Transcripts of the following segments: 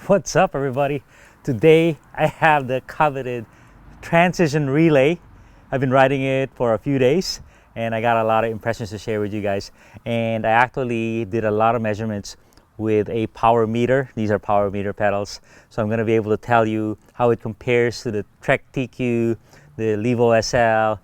What's up, everybody? Today I have the coveted transition relay. I've been riding it for a few days and I got a lot of impressions to share with you guys. And I actually did a lot of measurements with a power meter. These are power meter pedals. So I'm going to be able to tell you how it compares to the Trek TQ, the Levo SL,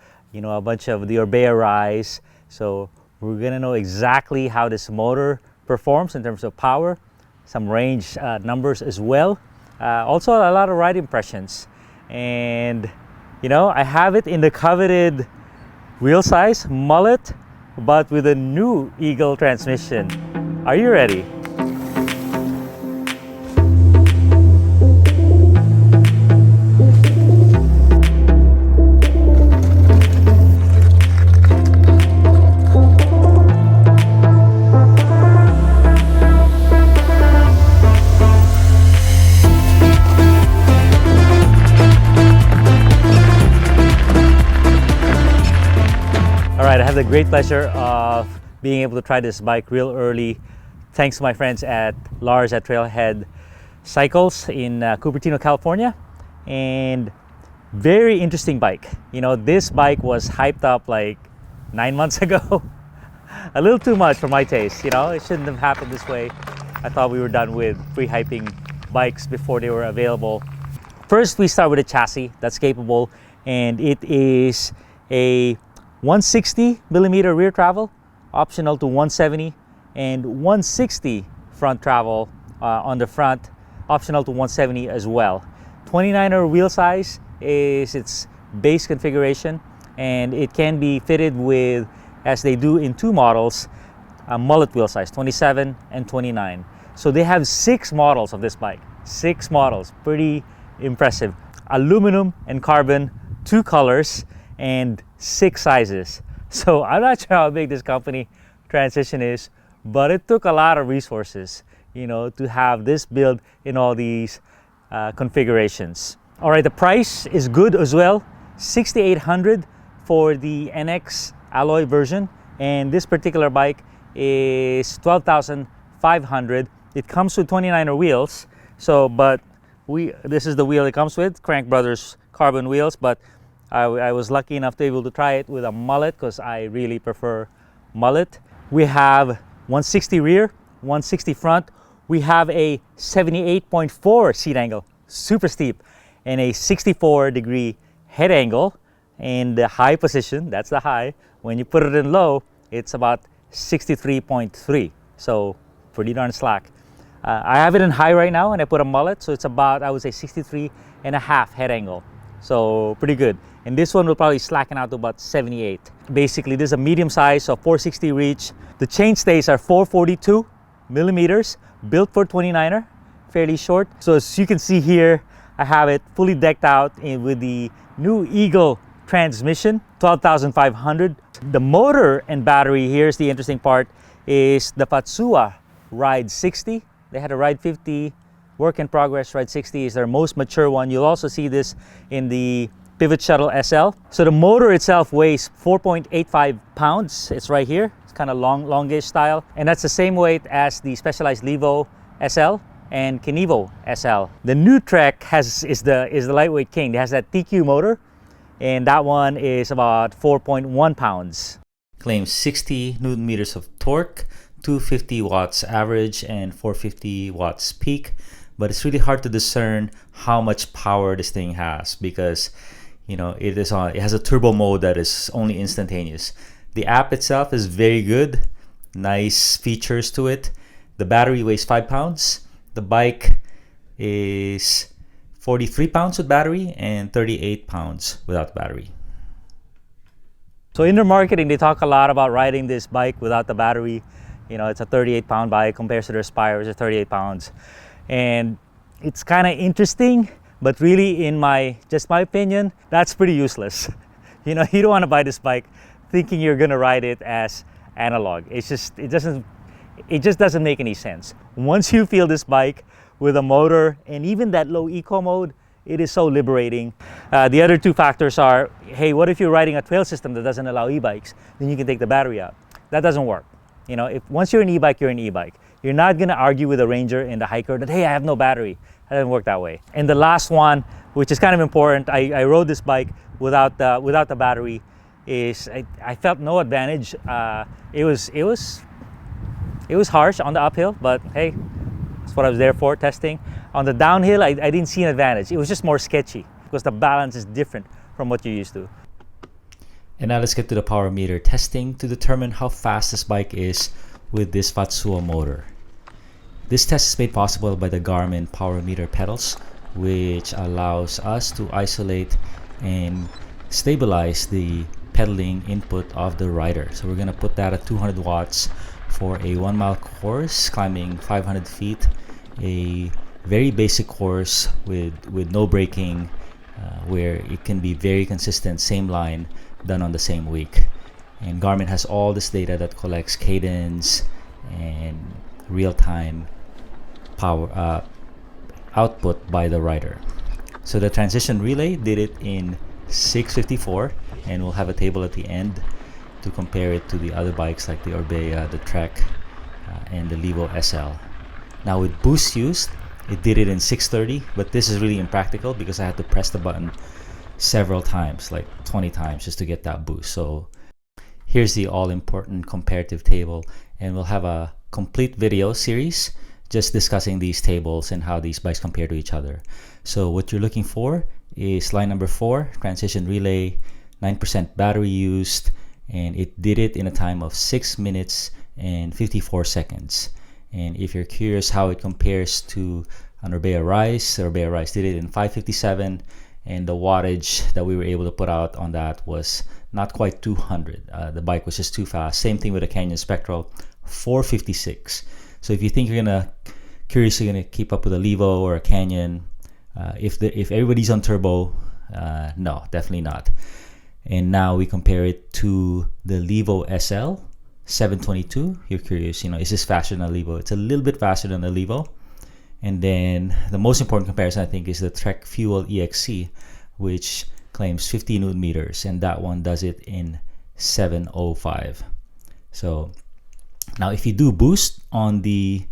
a bunch of the Orbea rides. So we're going to know exactly how this motor performs in terms of power, some range numbers as well. Also a lot of ride impressions. And I have it in the coveted wheel size mullet, but with a new Eagle transmission. Are you ready? Alright, I have the great pleasure of being able to try this bike real early thanks to my friends at Lars at Trailhead Cycles in Cupertino, California. And very interesting bike. This bike was hyped up like 9 months ago. A little too much for my taste, it shouldn't have happened this way. I thought we were done with pre-hyping bikes before they were available. First, we start with a chassis that's capable, and it is a 160 millimeter rear travel, optional to 170, and 160 front travel on the front, optional to 170 as well. 29er wheel size is its base configuration, and it can be fitted with, as they do in two models, a mullet wheel size, 27 and 29. So they have 6 models of this bike. 6 models, pretty impressive. Aluminum and carbon, 2 colors, and 6 sizes. So I'm not sure how big this company transition is, but it took a lot of resources, to have this build in all these configurations. All right, the price is good as well. $6,800 for the NX alloy version, and this particular bike is $12,500. It comes with 29er wheels. So, but this is the wheel it comes with, Crank Brothers carbon wheels, but I was lucky enough to be able to try it with a mullet because I really prefer mullet. We have 160 rear, 160 front. We have a 78.4 seat angle, super steep, and a 64-degree head angle. And the high position, that's the high. When you put it in low, it's about 63.3. So pretty darn slack. I have it in high right now and I put a mullet, so it's about, I would say, 63.5 head angle. So pretty good. And this one will probably slacken out to about 78. Basically, this is a medium size, so 460 reach. The chain stays are 442 millimeters, built for 29er, fairly short. So as you can see here, I have it fully decked out with the new Eagle transmission, 12,500. The motor and battery, here's the interesting part, is the Fazua Ride 60. They had a Ride 50, work in progress. Ride 60 is their most mature one. You'll also see this in the Pivot Shuttle SL. So the motor itself weighs 4.85 pounds. It's right here. It's kind of longish style. And that's the same weight as the Specialized Levo SL and Kenevo SL. The new Trek is the lightweight king. It has that TQ motor, and that one is about 4.1 pounds. Claims 60 Newton meters of torque, 250 watts average, and 450 watts peak. But it's really hard to discern how much power this thing has because it has a turbo mode that is only instantaneous. The app itself is very good, nice features to it. The battery weighs 5 pounds. The bike is 43 pounds with battery and 38 pounds without battery. So in their marketing, they talk a lot about riding this bike without the battery. It's a 38-pound bike compared to their Spire, which is 38 pounds. And it's kind of interesting, but really, in my opinion, that's pretty useless. You don't want to buy this bike thinking you're gonna ride it as analog. It just doesn't make any sense. Once you feel this bike with a motor and even that low eco mode, it is so liberating. The other 2 factors are, hey, what if you're riding a trail system that doesn't allow e-bikes? Then you can take the battery out. That doesn't work. If once you're an e-bike, you're an e-bike. You're not gonna argue with a ranger and the hiker that, hey, I have no battery. It doesn't work that way. And the last one, which is kind of important, I rode this bike without the battery. I felt no advantage. It was harsh on the uphill, but hey, that's what I was there for, testing. On the downhill, I didn't see an advantage. It was just more sketchy because the balance is different from what you're used to. And now let's get to the power meter testing to determine how fast this bike is with this Fazua motor. This test is made possible by the Garmin power meter pedals, which allows us to isolate and stabilize the pedaling input of the rider. So we're going to put that at 200 watts for a 1 mile course, climbing 500 feet, a very basic course with no braking, where it can be very consistent, same line, done on the same week. And Garmin has all this data that collects cadence and real-time power output by the rider. So the transition relay did it in 6:54, and we'll have a table at the end to compare it to the other bikes like the Orbea, the Trek, and the Levo SL. Now with boost used, it did it in 6:30, but this is really impractical because I had to press the button several times, like 20 times, just to get that boost. So here's the all-important comparative table, and we'll have a complete video series just discussing these tables and how these bikes compare to each other. So what you're looking for is line number 4, transition relay, 9% battery used, and it did it in a time of 6 minutes and 54 seconds. And if you're curious how it compares to an Orbea Rise, the Orbea Rise did it in 5:57, and the wattage that we were able to put out on that was not quite 200. The bike was just too fast. Same thing with a Canyon Spectral, 4:56. So if you think you're gonna keep up with a Levo or a Canyon, if everybody's on turbo, no, definitely not. And now we compare it to the Levo SL 722. You're curious, is this faster than a Levo? It's a little bit faster than the Levo. And then the most important comparison, I think, is the Trek Fuel EXC, which claims 50 Newton meters, and that one does it in 7:05. So now if you do boost on the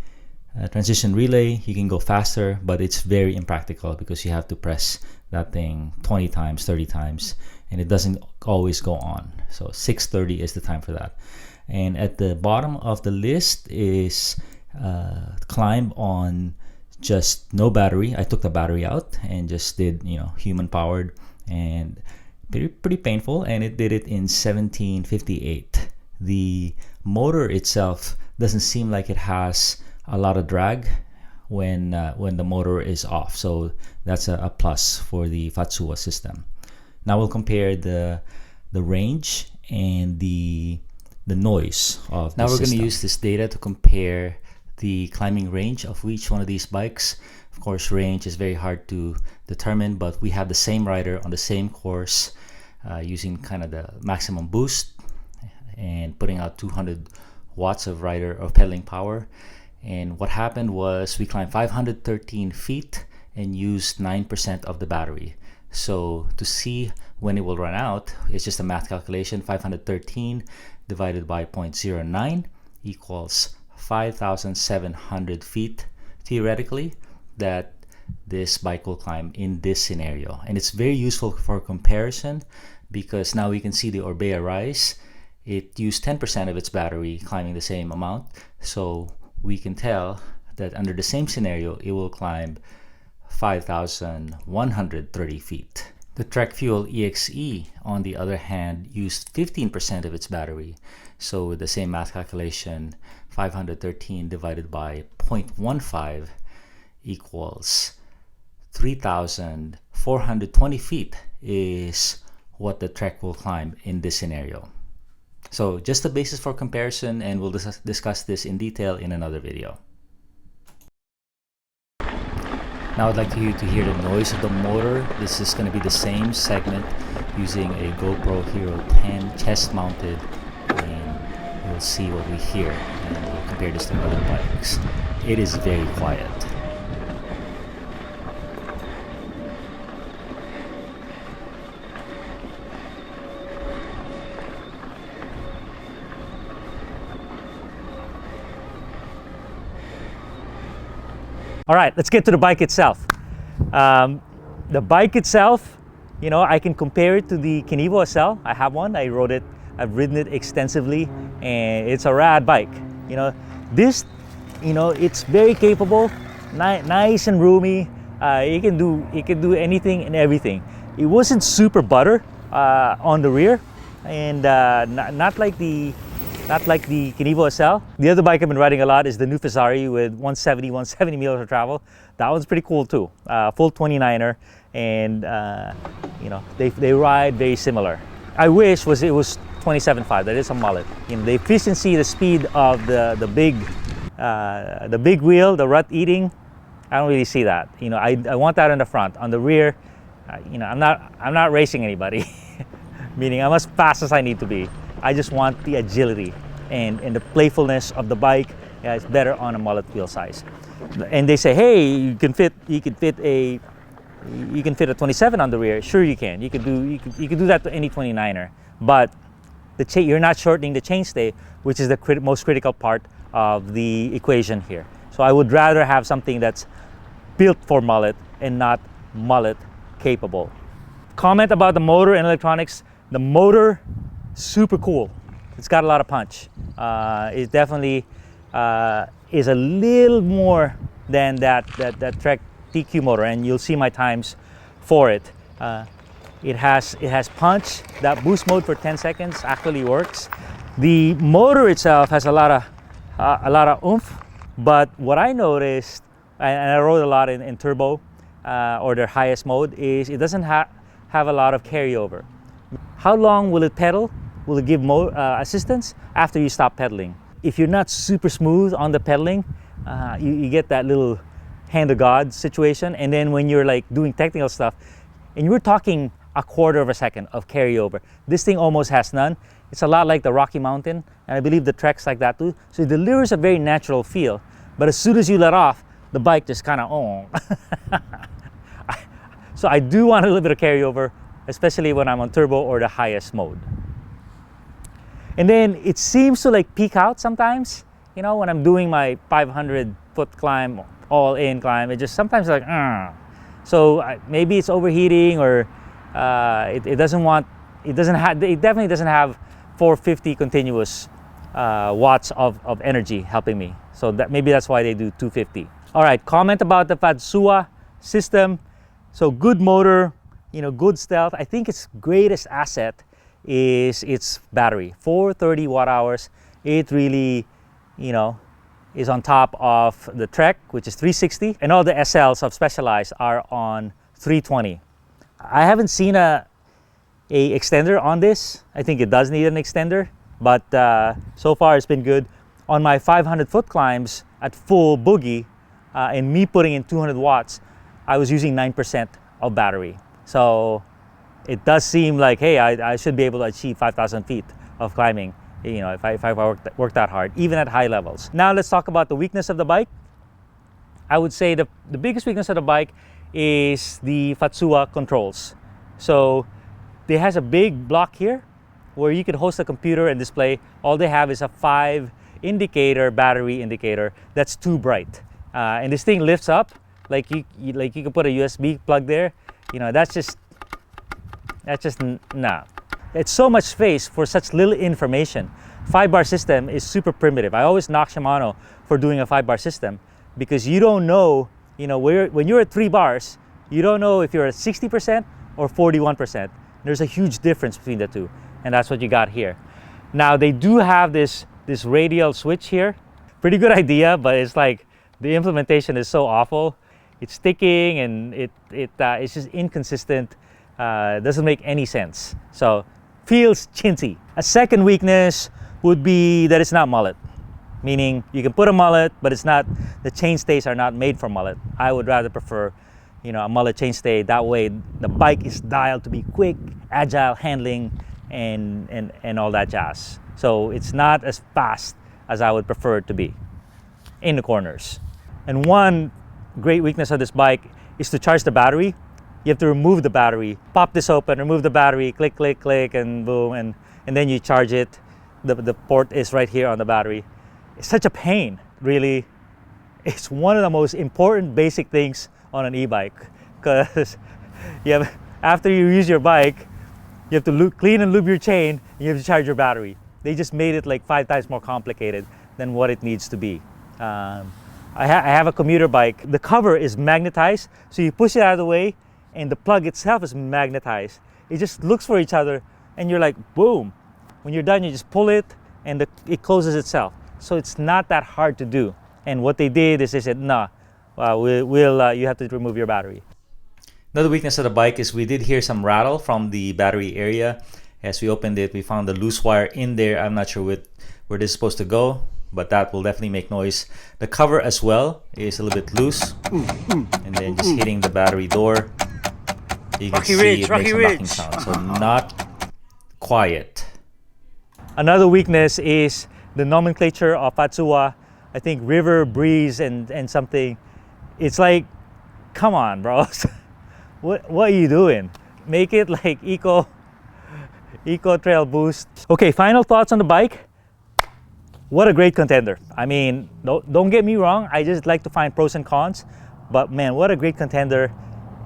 transition relay, you can go faster, but it's very impractical because you have to press that thing 20 times, 30 times, and it doesn't always go on. So 6:30 is the time for that. And at the bottom of the list is climb on just no battery. I took the battery out and just did, human powered, and pretty painful, and it did it in 17:58. The motor itself doesn't seem like it has a lot of drag when the motor is off, so that's a plus for the Fazua system. Now we'll compare the range and the noise of the system. Now we're going to use this data to compare the climbing range of each one of these bikes. Of course, range is very hard to determine, but we have the same rider on the same course, using kind of the maximum boost and putting out 200 watts of rider or pedaling power. And what happened was we climbed 513 feet and used 9% of the battery. So to see when it will run out, it's just a math calculation. 513 divided by 0.09 equals 5,700 feet theoretically that this bike will climb in this scenario. And it's very useful for comparison because now we can see the Orbea Rise. It used 10% of its battery climbing the same amount. So we can tell that under the same scenario, it will climb 5,130 feet. The Trek Fuel EXE, on the other hand, used 15% of its battery. So with the same math calculation, 513 divided by 0.15 equals 3,420 feet is what the Trek will climb in this scenario. So just the basis for comparison, and we'll discuss this in detail in another video. Now I'd like you to hear the noise of the motor. This is going to be the same segment using a GoPro Hero 10 chest mounted, and you'll see what we hear, and we'll compare this to other bikes. It is very quiet. All right, let's get to the bike itself. The bike itself, you know, I can compare it to the Levo SL. I have one, I rode it, I've ridden it extensively, and it's a rad bike. You know, this, you know, it's very capable, nice and roomy. It can do anything and everything. It wasn't super butter on the rear, and not like the Levo SL. The other bike I've been riding a lot is the new Fazua Ride with 170 meters of travel. That one's pretty cool too. Full 29er, and you know, they ride very similar. I wish it was 27.5. That is a mullet. You know, the efficiency, the speed of the big wheel, the rut eating, I don't really see that. You know, I want that on the front. On the rear, you know, I'm not racing anybody, meaning I'm as fast as I need to be. I just want the agility and the playfulness of the bike. Yeah, it's better on a mullet wheel size. And they say, hey, you can fit a 27 on the rear. Sure, you can. You could do that to any 29er, but you're not shortening the chainstay, which is the most critical part of the equation here. So I would rather have something that's built for mullet and not mullet capable. Comment about the motor and electronics. The motor, super cool. It's got a lot of punch. It definitely is a little more than that Trek TQ motor, and you'll see my times for it. It has punch. That boost mode for 10 seconds actually works. The motor itself has a lot of oomph, but what I noticed, and I rode a lot in turbo or their highest mode, is it doesn't have a lot of carryover. How long will it pedal? Will it give assistance after you stop pedaling? If you're not super smooth on the pedaling, you get that little hand of God situation. And then when you're like doing technical stuff, and you're talking a quarter of a second of carryover, this thing almost has none. It's a lot like the Rocky Mountain, and I believe the Trek's like that too. So it delivers a very natural feel. But as soon as you let off, the bike just kind of, oh. So I do want a little bit of carryover, especially when I'm on turbo or the highest mode. And then it seems to like peak out sometimes, you know, when I'm doing my 500-foot climb, all-in climb, it just sometimes like, So maybe it's overheating, or it definitely doesn't have 450 continuous watts of energy helping me. So maybe that's why they do 250. All right, comment about the Fazua system. So good motor, you know, good stealth. I think its greatest asset is its battery, 430 watt hours. It really, you know, is on top of the Trek, which is 360, and all the SLs of Specialized are on 320. I haven't seen a extender on this. I think it does need an extender, but so far it's been good. On my 500-foot climbs at full boogie, and me putting in 200 watts, I was using 9% of battery. So it does seem like, hey, I should be able to achieve 5,000 feet of climbing, you know, if I work that hard, even at high levels. Now let's talk about the weakness of the bike. I would say the biggest weakness of the bike is the Fazua controls. So it has a big block here where you can host a computer and display. All they have is a 5 indicator, battery indicator that's too bright. And this thing lifts up, like you can put a USB plug there. You know, that's just nah. It's so much space for such little information. 5-bar system is super primitive. I always knock Shimano for doing a 5-bar system, because you don't know, you know, when you're at 3 bars, you don't know if you're at 60% or 41%. There's a huge difference between the two, and that's what you got here. Now they do have this radial switch here. Pretty good idea, but it's like the implementation is so awful. It's sticking, and it's just inconsistent. Doesn't make any sense. So feels chintzy. A second weakness would be that it's not mullet, meaning you can put a mullet, but it's not, the chainstays are not made for mullet. I would rather prefer, you know, a mullet chainstay. That way the bike is dialed to be quick, agile handling, and all that jazz. So it's not as fast as I would prefer it to be in the corners. And one great weakness of this bike is to charge the battery. You have to remove the battery, pop this open, remove the battery, click, click, click, and boom, and then you charge it. The port is right here on the battery. It's such a pain, really. it's one of the most important basic things on an e-bike, because after you use your bike, you have to clean and lube your chain, and you have to charge your battery. They just made it like 5 times more complicated than what it needs to be. I have a commuter bike. The cover is magnetized, so you push it out of the way, and the plug itself is magnetized. It just looks for each other, and you're like, boom. When you're done, you just pull it, and it closes itself. So it's not that hard to do. And what they did is they said, nah, you have to remove your battery. Another weakness of the bike is we did hear some rattle from the battery area. As we opened it, we found a loose wire in there. I'm not sure where this is supposed to go, but that will definitely make noise. The cover as well is a little bit loose. And then just hitting the battery door, you can see it makes a knocking sound. So not quiet. Another weakness is the nomenclature of Fazua. I think river, breeze, and something. It's like, come on, bro. What are you doing? Make it like eco trail boost. Okay, final thoughts on the bike. What a great contender. I mean, don't get me wrong, I just like to find pros and cons, but man, what a great contender.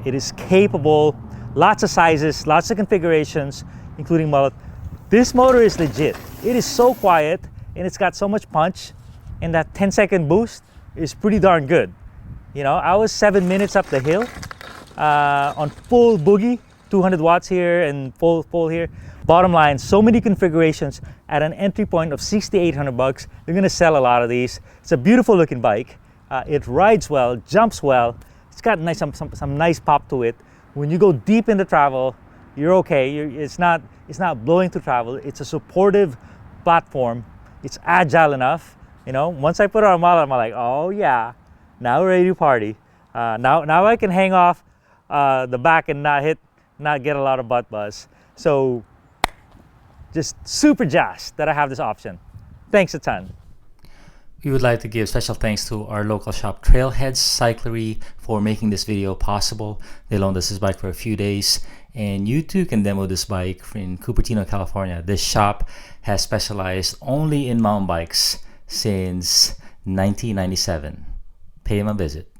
It is capable, lots of sizes, lots of configurations, including mullet. This motor is legit. It is so quiet, and it's got so much punch, and that 10-second boost is pretty darn good. You know, I was 7 minutes up the hill on full boogie, 200 watts here and full here. Bottom line, so many configurations at an entry point of $6,800. They're gonna sell a lot of these. It's a beautiful looking bike. It rides well, jumps well. It's got some nice pop to it. When you go deep into travel, you're okay. It's not blowing through travel. It's a supportive platform. It's agile enough. You know, once I put it on my wallet, I'm like, oh yeah, now we're ready to party. Now I can hang off the back and not get a lot of butt buzz. So just super jazzed that I have this option. Thanks a ton. We would like to give special thanks to our local shop Trailheads Cyclery for making this video possible. They loaned us this bike for a few days, and you too can demo this bike in Cupertino, California. This shop has specialized only in mountain bikes since 1997. Pay them a visit.